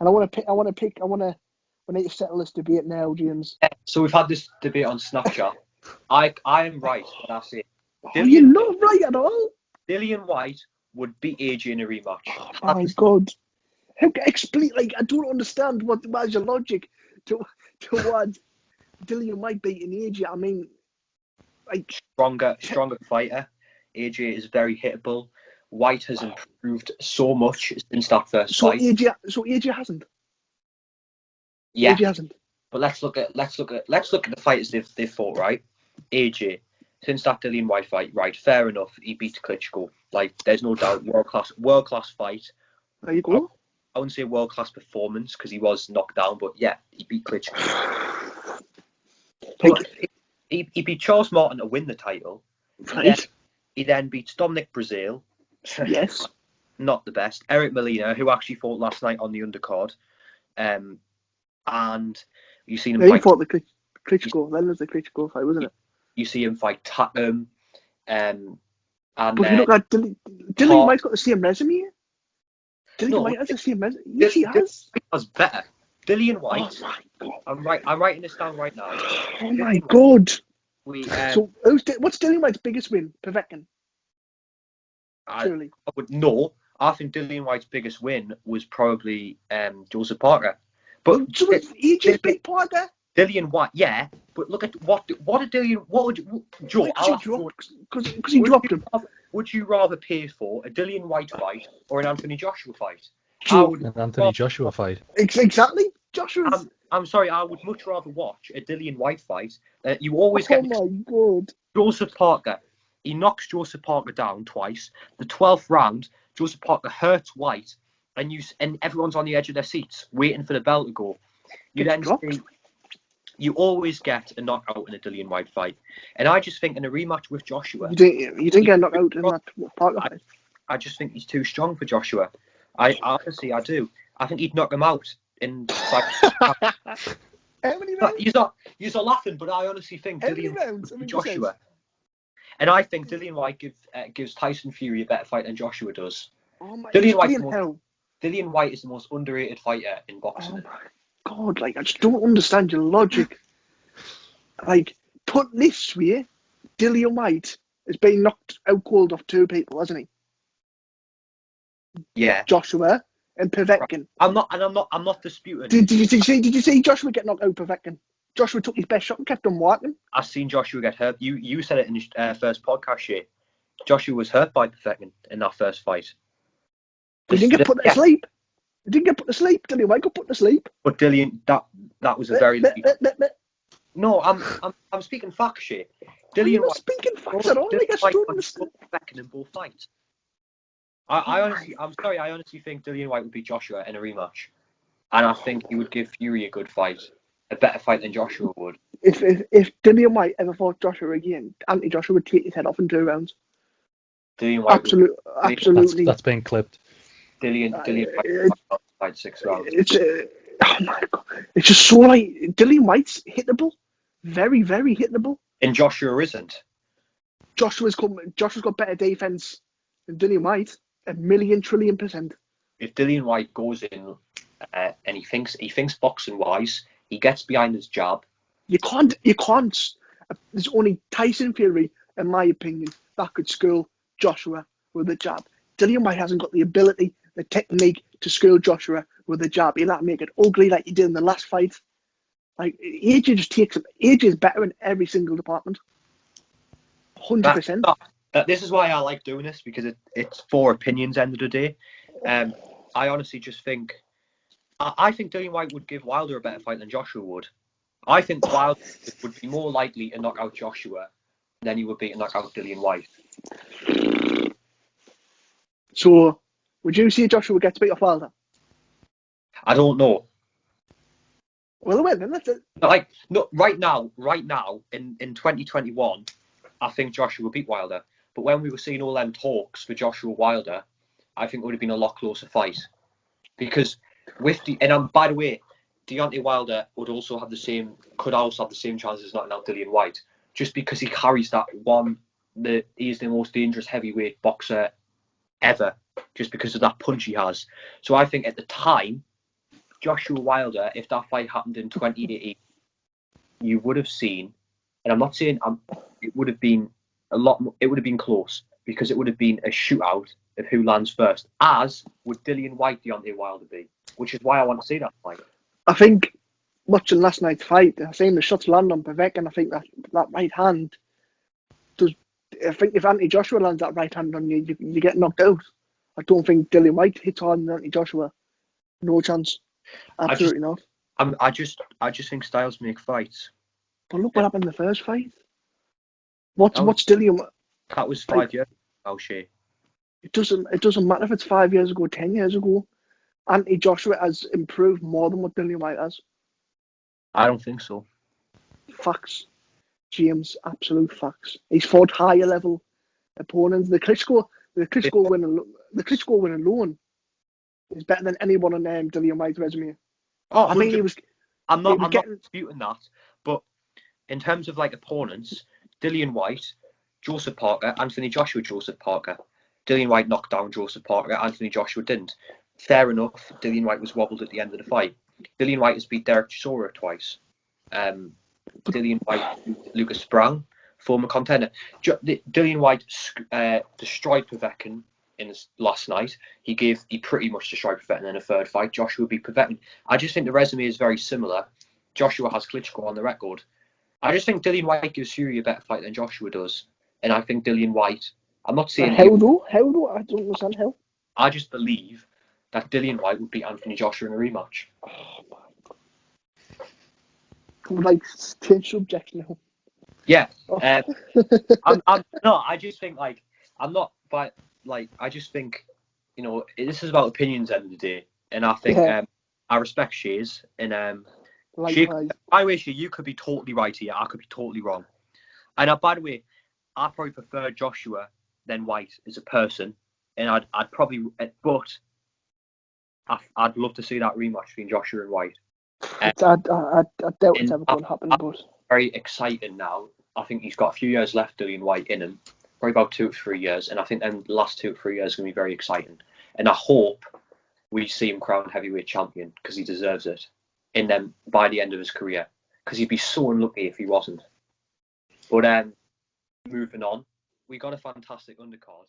And I want to. We need to settle this debate now, James. So we've had this debate on Snapchat. I am right when I say You're not right at all. Dillian Whyte would beat AJ in a rematch. Oh my God! Explain. Like, I don't understand what is your logic towards Dillian Whyte beating AJ. I mean, like, stronger fighter. AJ is very hittable. Whyte has improved so much since that first fight. So AJ hasn't. Yeah. AJ hasn't. But let's look at the fighters they've fought, right? AJ, since that Dillian Whyte fight, right? Fair enough, he beat Klitschko. Like, there's no doubt, world class fight. There you go. I wouldn't say world class performance because he was knocked down, but yeah, he beat Klitschko. But he beat Charles Martin to win the title. Right. He then beats Dominic Breazeale. Yes. Not the best. Eric Molina, who actually fought last night on the undercard. And you seen him fight. He fought the Klitschko. Then was the Klitschko fight, wasn't it? You see him fight Tatum. And but if you look at Dillian Whyte's got the same resume. Dillian Whyte has the same resume. Yes, he has. He was better. Dillian Whyte. Oh my God. I'm writing this down right now. Oh my God. So what's Dillian Whyte's biggest win? Povetkin. Surely. I think Dillian Whyte's biggest win was probably Joseph Parker. But he just beat Parker. Dillian Whyte, yeah. But look at what did Dillian? What would you, Joe? Because he dropped him. Would you rather pay for a Dillian Whyte fight or an Anthony Joshua fight? An Anthony Joshua fight. Exactly. Joshua's. I'm sorry. I would much rather watch a Dillian Whyte fight. You always get. Oh my God. Joseph Parker. He knocks Joseph Parker down twice. The 12th round, Joseph Parker hurts Whyte, and everyone's on the edge of their seats waiting for the bell to go. You always get a knockout in a Dillian Whyte fight, and I just think in a rematch with Joshua, you didn't get a knockout in that Parker fight. I just think he's too strong for Joshua. I do. I think he'd knock him out in fight. How many rounds? You're laughing, but I honestly think Dillian Whyte beat Joshua. And I think Dillian Whyte gives Tyson Fury a better fight than Joshua does. Oh my Dillian Whyte is the most underrated fighter in boxing. Oh my God, like, I just don't understand your logic. Like, put this way, Dillian Whyte has been knocked out cold off two people, hasn't he? Yeah. Joshua and Povetkin. I'm not disputing. Did you see Joshua get knocked out Povetkin? Joshua took his best shot and kept on walking. I've seen Joshua get hurt. You said it in your first podcast, Shay. Joshua was hurt by Povetkin in that first fight. He didn't get put to sleep. He didn't get put to sleep. Dillian Whyte got put to sleep. But Dillian, that was a very. No, I'm speaking facts, Shay. Dillian Whyte. Speaking facts at all. Like, I just don't understand. Povetkin in both fights. I honestly think Dillian Whyte would beat Joshua in a rematch, and I think he would give Fury a good fight, a better fight than Joshua would. If Dillian Whyte ever fought Joshua again, Anthony Joshua would take his head off in 2 rounds. Dillian Whyte absolutely. That's been clipped. Dillian Whyte fight 6 rounds. Oh my God! It's just so like Dillian Whyte's hittable, very very hittable. And Joshua isn't. Joshua's got better defense than Dillian Whyte. 1,000,000,000,000,000%. If Dillian Whyte goes in and he thinks boxing wise, he gets behind his jab. You can't. There's only Tyson Fury, in my opinion, that could school Joshua with a jab. Dillian Whyte hasn't got the ability, the technique to school Joshua with a jab. He'll have to make it ugly like he did in the last fight. Like, AJ just takes him. AJ is better in every single department. 100%. This is why I like doing this, because it's for opinions end of the day. I honestly just think I think Dillian Whyte would give Wilder a better fight than Joshua would. I think Wilder would be more likely to knock out Joshua than he would be to knock out Dillian Whyte. So, would you see Joshua gets beat off Wilder? I don't know. Well, then that's it. Like, no, right now, in 2021, I think Joshua would beat Wilder. But when we were seeing all them talks for Joshua Wilder, I think it would have been a lot closer fight. Because by the way, Deontay Wilder could also have the same chances as knocking out Dillian Whyte, just because he carries that one. He's the most dangerous heavyweight boxer ever, just because of that punch he has. So I think at the time, Joshua Wilder, if that fight happened in 2018, you would have seen, and I'm not saying it would have been a lot more, it would have been close because it would have been a shootout of who lands first, as would Dillian Whyte Deontay Wilder be, which is why I want to see that fight. I think watching last night's fight, I seen the shots land on Povetkin. I think that right hand does. I think if Anthony Joshua lands that right hand on you, you get knocked out. I don't think Dillian Whyte hits hard than Anthony Joshua. No chance. Absolutely not. I just think styles make fights. But look what happened in the first fight. What's Dillian? That was 5 years ago, Shay. It doesn't matter if it's 5 years ago, 10 years ago. Anthony Joshua has improved more than what Dillian Whyte has. I don't think so. Facts, James, absolute facts. He's fought higher level opponents. The Klitschko win alone is better than anyone on Dillian Whyte's resume. Oh, I mean, I'm not disputing that, but in terms of like opponents, Dillian Whyte, Joseph Parker, Anthony Joshua, Joseph Parker. Dillian Whyte knocked down Joseph Parker, Anthony Joshua didn't. Fair enough, Dillian Whyte was wobbled at the end of the fight. Dillian Whyte has beat Derek Chisora twice. Dillian Whyte beat Lucas Brown, former contender. Dillian Whyte destroyed Povetkin in his last night. He pretty much destroyed Povetkin in a third fight. Joshua beat Povetkin. I just think the resume is very similar. Joshua has Klitschko on the record. I just think Dillian Whyte gives Fury a better fight than Joshua does. And I think Dillian Whyte, I'm not saying... How though? I don't understand how. I just believe that Dillian Whyte would beat Anthony Joshua in a rematch. Oh, man. Like, change subject now. Yeah. I just think, like, I'm not... But, like, I just think, you know, this is about opinions at the end of the day. And I think I respect Shay's. And Shay, by the way, Shay, you could be totally right here. I could be totally wrong. And by the way, I probably prefer Joshua than Whyte as a person. And I'd probably... But I'd love to see that rematch between Joshua and Whyte. I doubt it's ever going to happen, but... Very exciting now. I think he's got a few years left, Dillian Whyte, in him. Probably about 2 or 3 years. And I think then the last 2 or 3 years are going to be very exciting. And I hope we see him crowned heavyweight champion because he deserves it. And then by the end of his career. Because he'd be so unlucky if he wasn't. But moving on, we got a fantastic undercard.